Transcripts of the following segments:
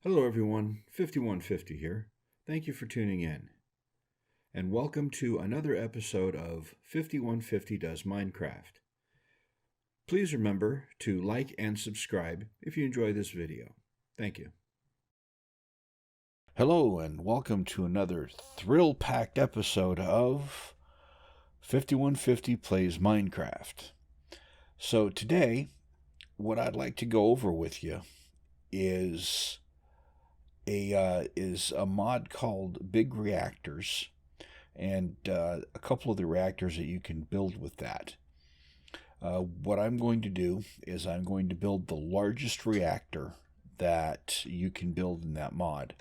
Hello everyone, 5150 here. Thank you for tuning in. And welcome to another episode of 5150 Does Minecraft. Please remember to like and subscribe if you enjoy this video. Thank you. Hello and welcome to another thrill-packed episode of 5150 Plays Minecraft. So today, what I'd like to go over with you is a mod called Big Reactors, and a couple of the reactors that you can build with that. What I'm going to do is I'm going to build the largest reactor that you can build in that mod.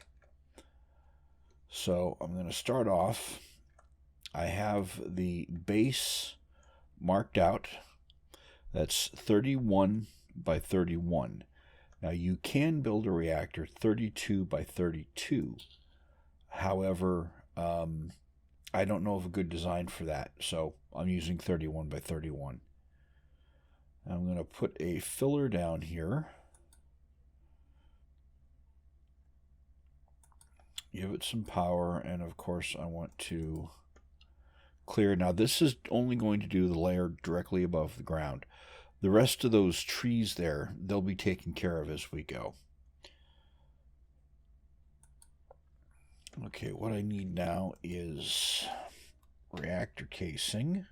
So I'm going to start off. I have the base marked out. That's 31 by 31. Now you can build a reactor 32 by 32. However, I don't know of a good design for that, so I'm using 31 by 31. I'm going to put a filler down here. Give it some power, and of course I want to clear. Now this is only going to do the layer directly above the ground. The rest of those trees there, they'll be taken care of as we go. Okay, what I need now is reactor casing.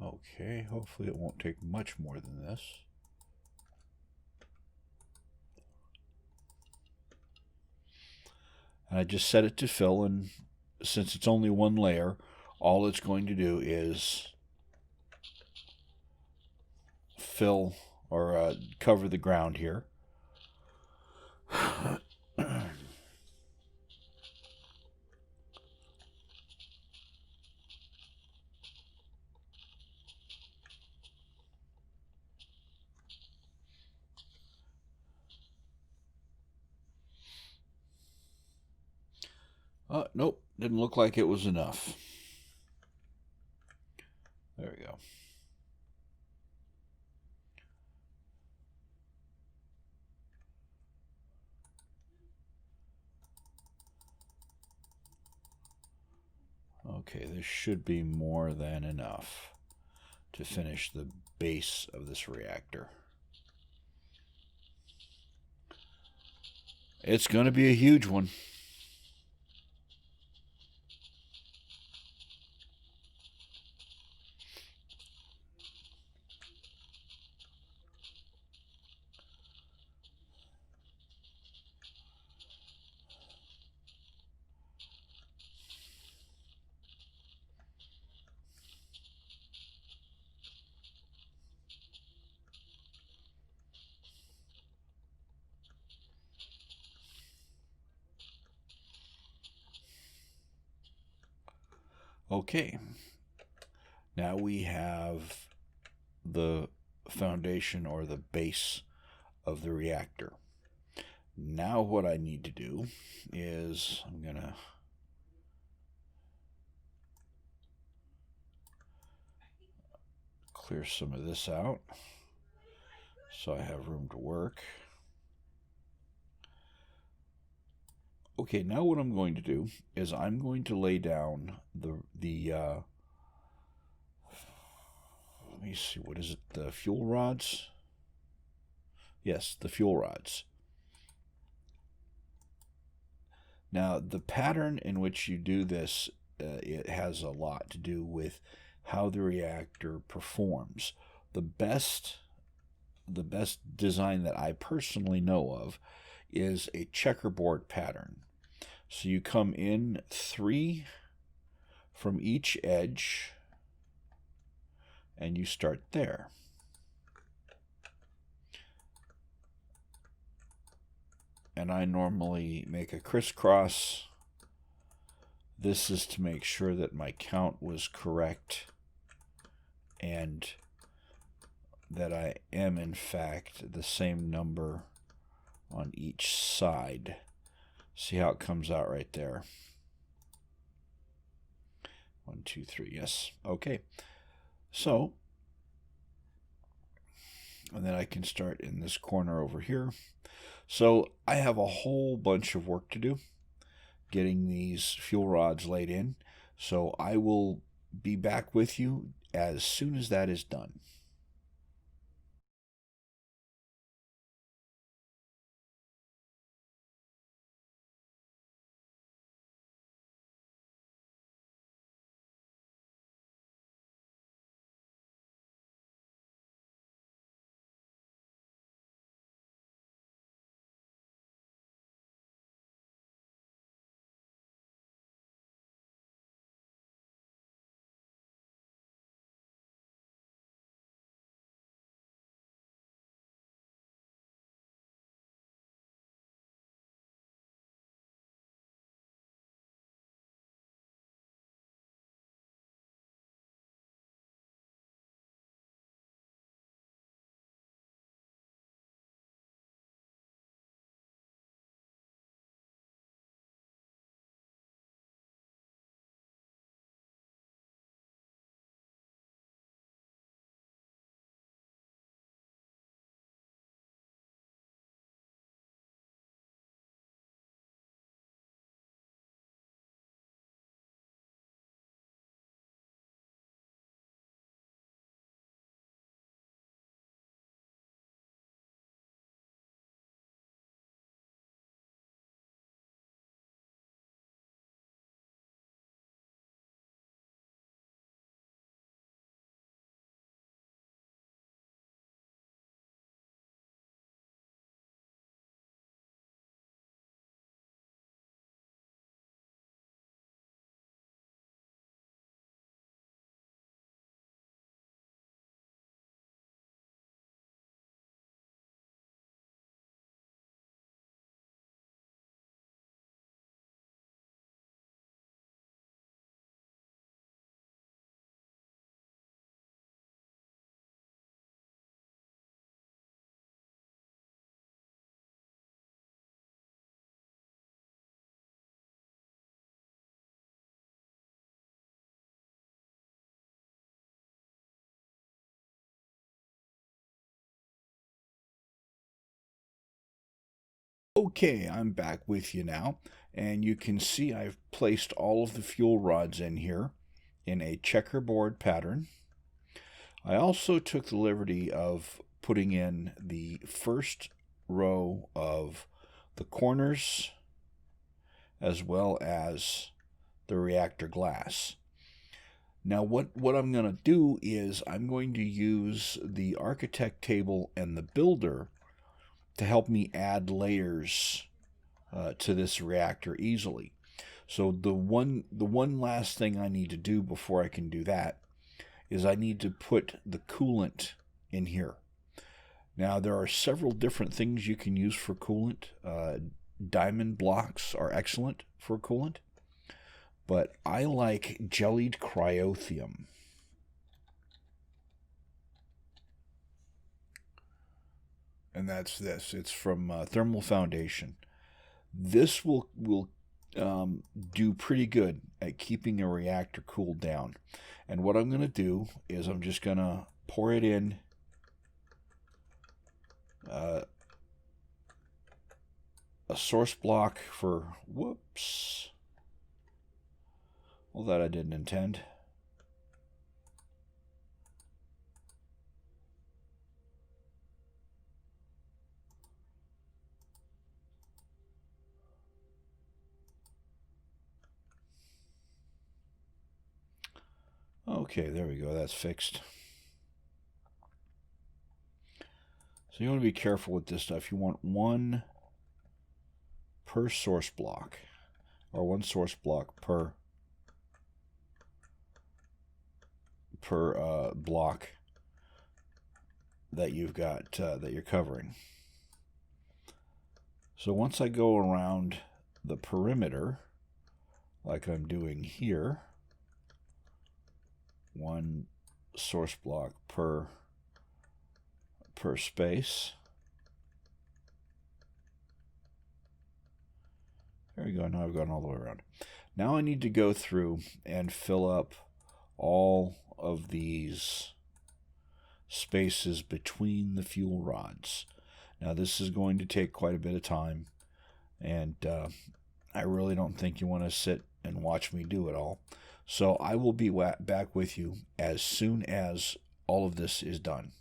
Okay, hopefully it won't take much more than this. And I just set it to fill, and since it's only one layer, all it's going to do is fill or cover the ground here. Nope, didn't look like it was enough. There we go. Okay, this should be more than enough to finish the base of this reactor. It's going to be a huge one. Okay, now we have the foundation or the base of the reactor. Now what I need to do is I'm going to clear some of this out so I have room to work. Okay, now what I'm going to do is I'm going to lay down the let me see, what is it, the fuel rods? Yes, the fuel rods. Now, the pattern in which you do this, it has a lot to do with how the reactor performs. The best design that I personally know of is a checkerboard pattern. So you come in 3 from each edge, and you start there. And I normally make a crisscross. This is to make sure that my count was correct and that I am in fact the same number on each side. See how it comes out right there. 1, 2, 3. Yes. Okay. So, and then I can start in this corner over here. So I have a whole bunch of work to do getting these fuel rods laid in. So I will be back with you as soon as that is done. Okay, I'm back with you now, and you can see I've placed all of the fuel rods in here in a checkerboard pattern. I also took the liberty of putting in the first row of the corners as well as the reactor glass. Now what I'm going to do is I'm going to use the architect table and the builder to help me add layers to this reactor easily. So the one last thing I need to do before I can do that is I need to put the coolant in here. Now there are several different things you can use for coolant. Diamond blocks are excellent for coolant, but I like jellied cryothium. And that's this. It's from Thermal Foundation. This will do pretty good at keeping a reactor cooled down. And what I'm going to do is I'm just going to pour it in a source block for, whoops, well, that I didn't intend. Okay, there we go. That's fixed. So you want to be careful with this stuff. You want one per source block, or one source block per block that you've got that you're covering. So once I go around the perimeter, like I'm doing here, one source block per space. we go. Now I've gone all the way around. Now I need to go through and fill up all of these spaces between the fuel rods. Now this is going to take quite a bit of time, and I really don't think you want to sit and watch me do it all. So I will be back with you as soon as all of this is done.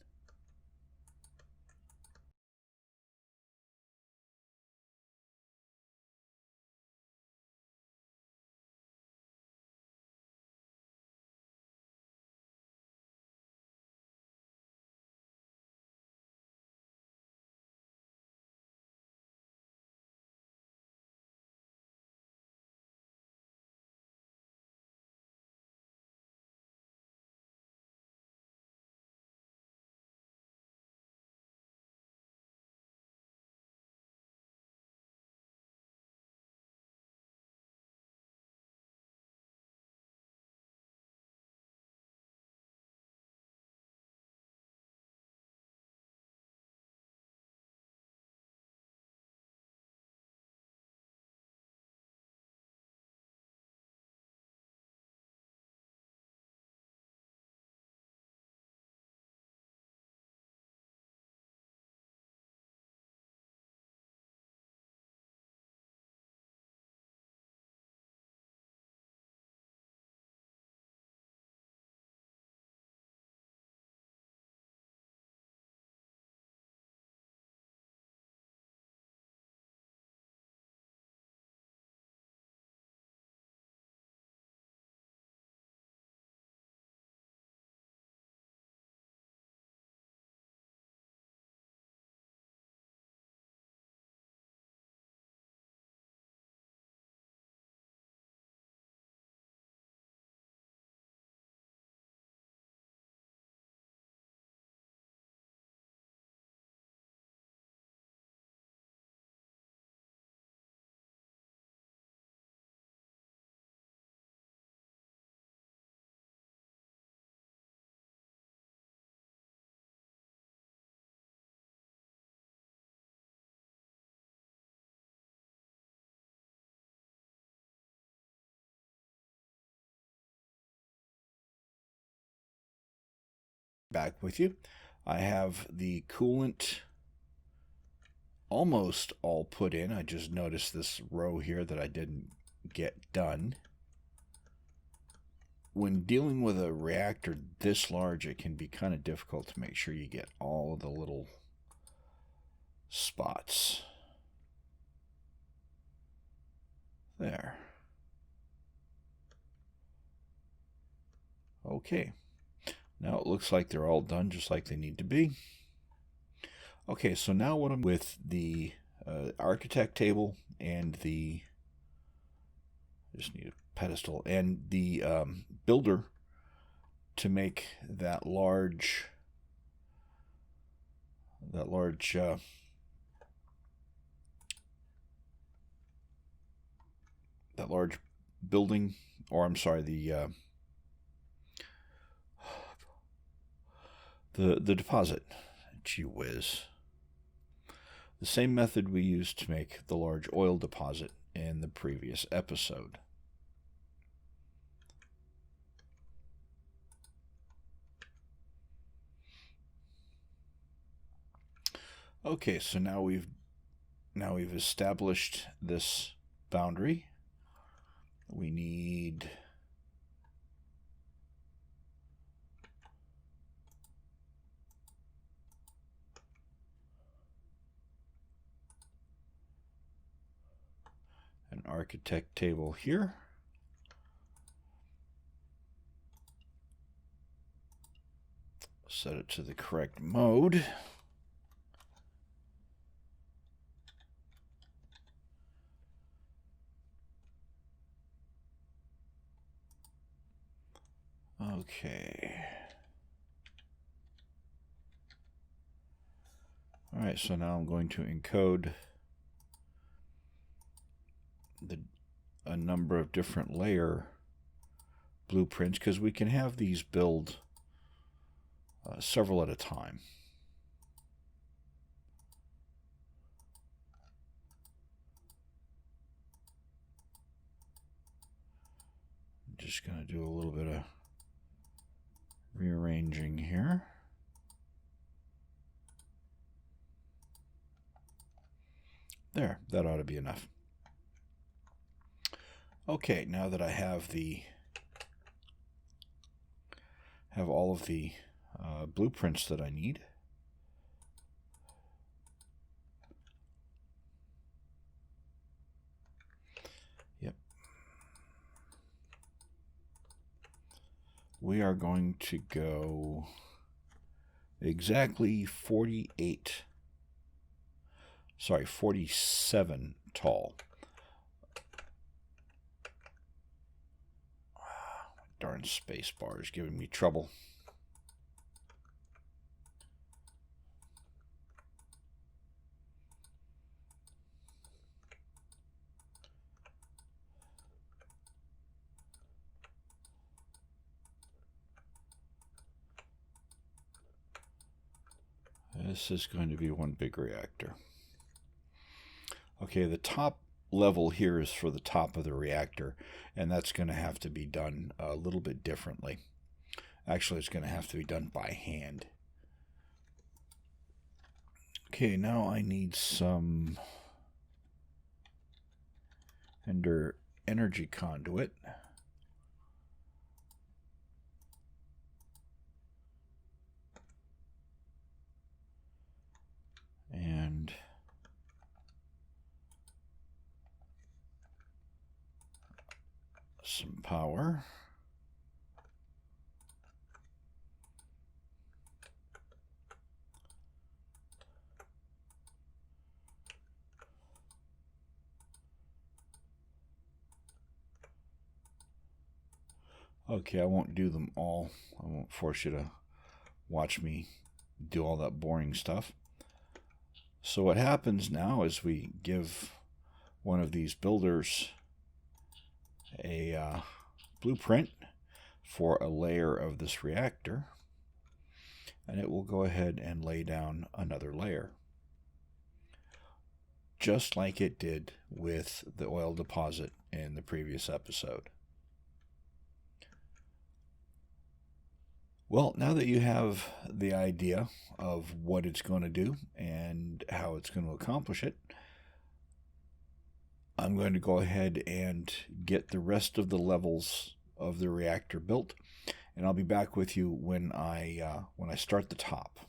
Back with you. I have the coolant almost all put in. I just noticed this row here that I didn't get done. When dealing with a reactor this large, it can be kind of difficult to make sure you get all of the little spots. There. Okay. Now it looks like they're all done just like they need to be. Okay, so now what I'm with the architect table and the, I just need a pedestal, and the builder to make that large building, or I'm sorry, the deposit. Gee whiz. The same method we used to make the large oil deposit in the previous episode. Okay, so now we've established this boundary. We need an architect table here. Set it to the correct mode. Okay. All right, so now I'm going to encode a number of different layer blueprints, because we can have these build several at a time. just going to do a little bit of rearranging here. There, that ought to be enough. Okay, now that I have all of the blueprints that I need, yep, we are going to go exactly 47 tall. Darn space bar is giving me trouble. This is going to be one big reactor. Okay, the top level here is for the top of the reactor, and that's going to have to be done a little bit differently. Actually, it's going to have to be done by hand. Okay, now I need some energy conduit. And some power. Okay, I won't do them all. I won't force you to watch me do all that boring stuff. So what happens now is we give one of these builders a blueprint for a layer of this reactor, and it will go ahead and lay down another layer, just like it did with the oil deposit in the previous episode. Well, now that you have the idea of what it's going to do and how it's going to accomplish it, I'm going to go ahead and get the rest of the levels of the reactor built, and I'll be back with you when I start the top.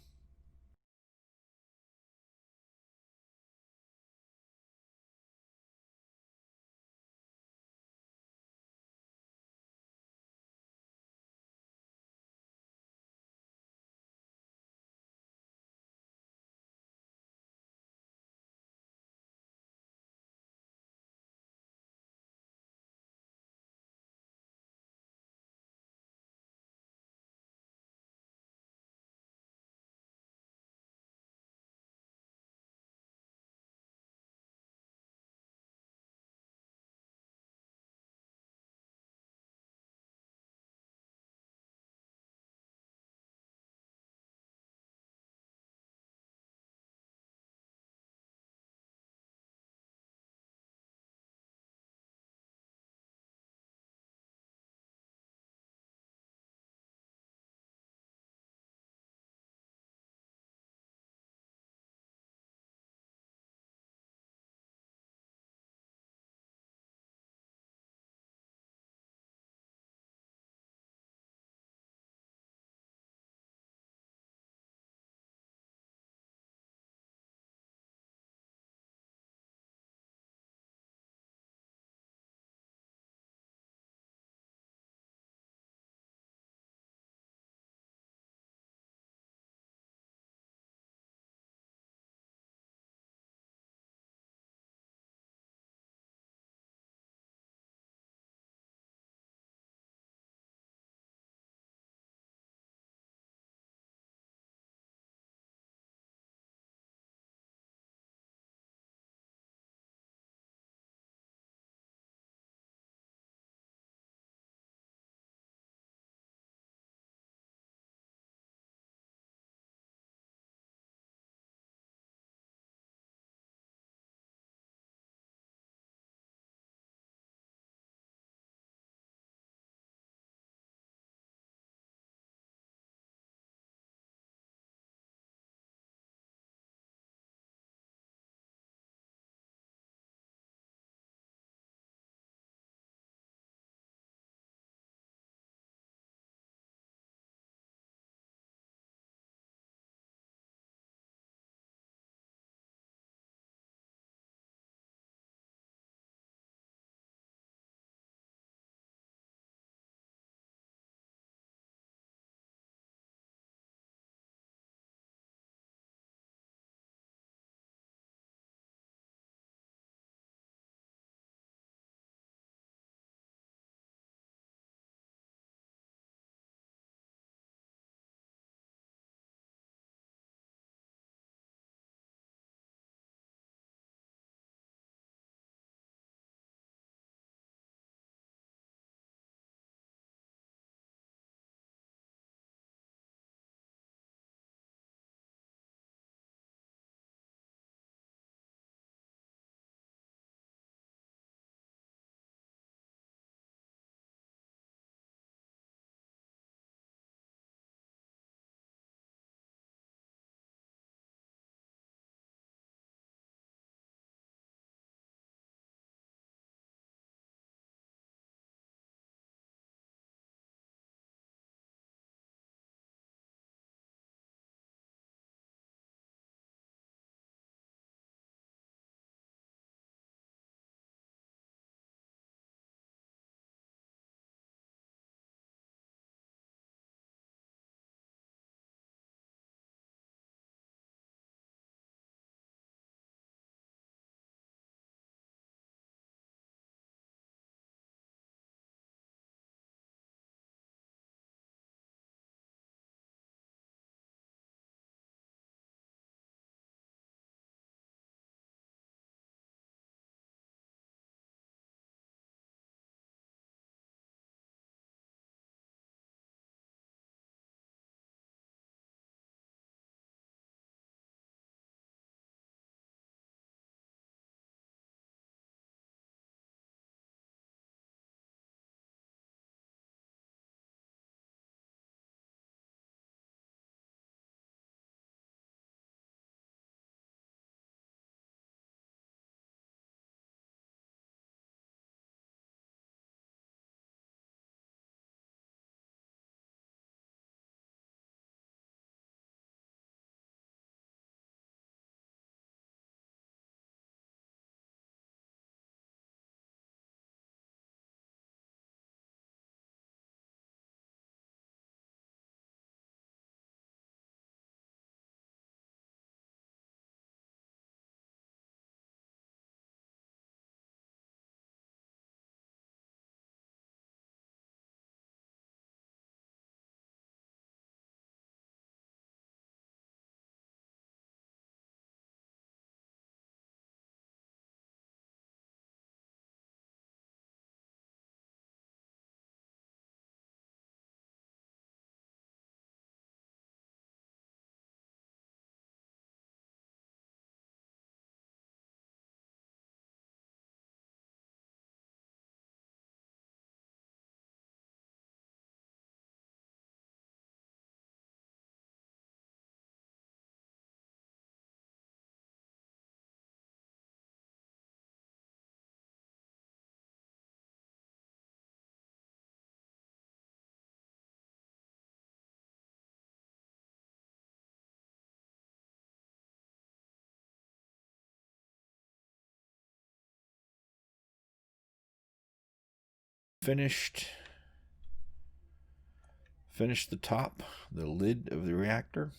finished the top, the lid of the reactor.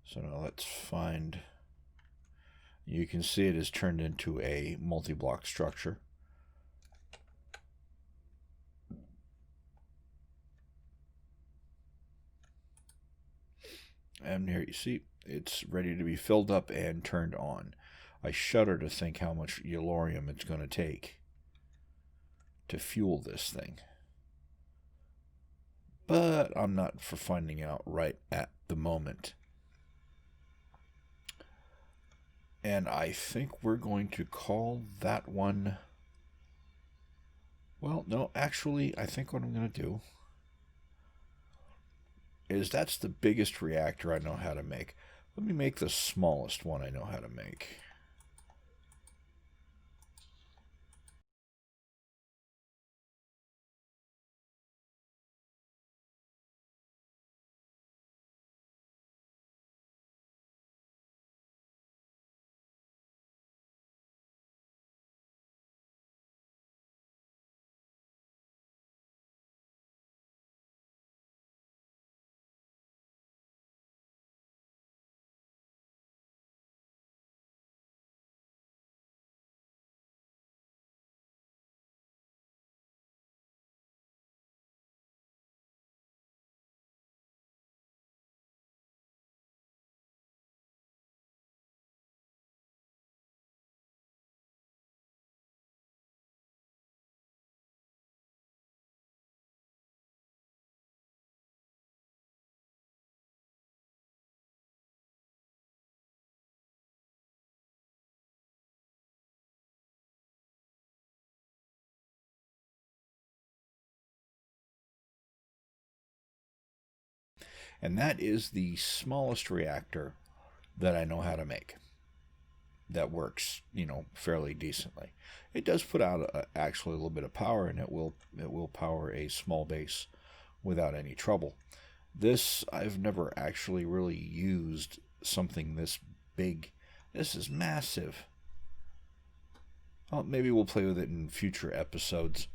So now let's find, you can see it has turned into a multi-block structure. And here you see it's ready to be filled up and turned on. I shudder to think how much yellorium it's going to take to fuel this thing. But I'm not for finding out right at the moment. And I think we're going to call that one... Well, no, actually, I think what I'm going to do is that's the biggest reactor I know how to make. Let me make the smallest one I know how to make. And that is the smallest reactor that I know how to make. That works, fairly decently. It does put out actually a little bit of power, and it will power a small base without any trouble. This, I've never actually really used something this big. This is massive. Well, maybe we'll play with it in future episodes.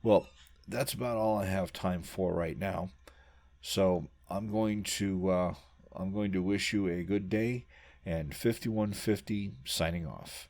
Well, that's about all I have time for right now. So I'm going to wish you a good day, and 5150 signing off.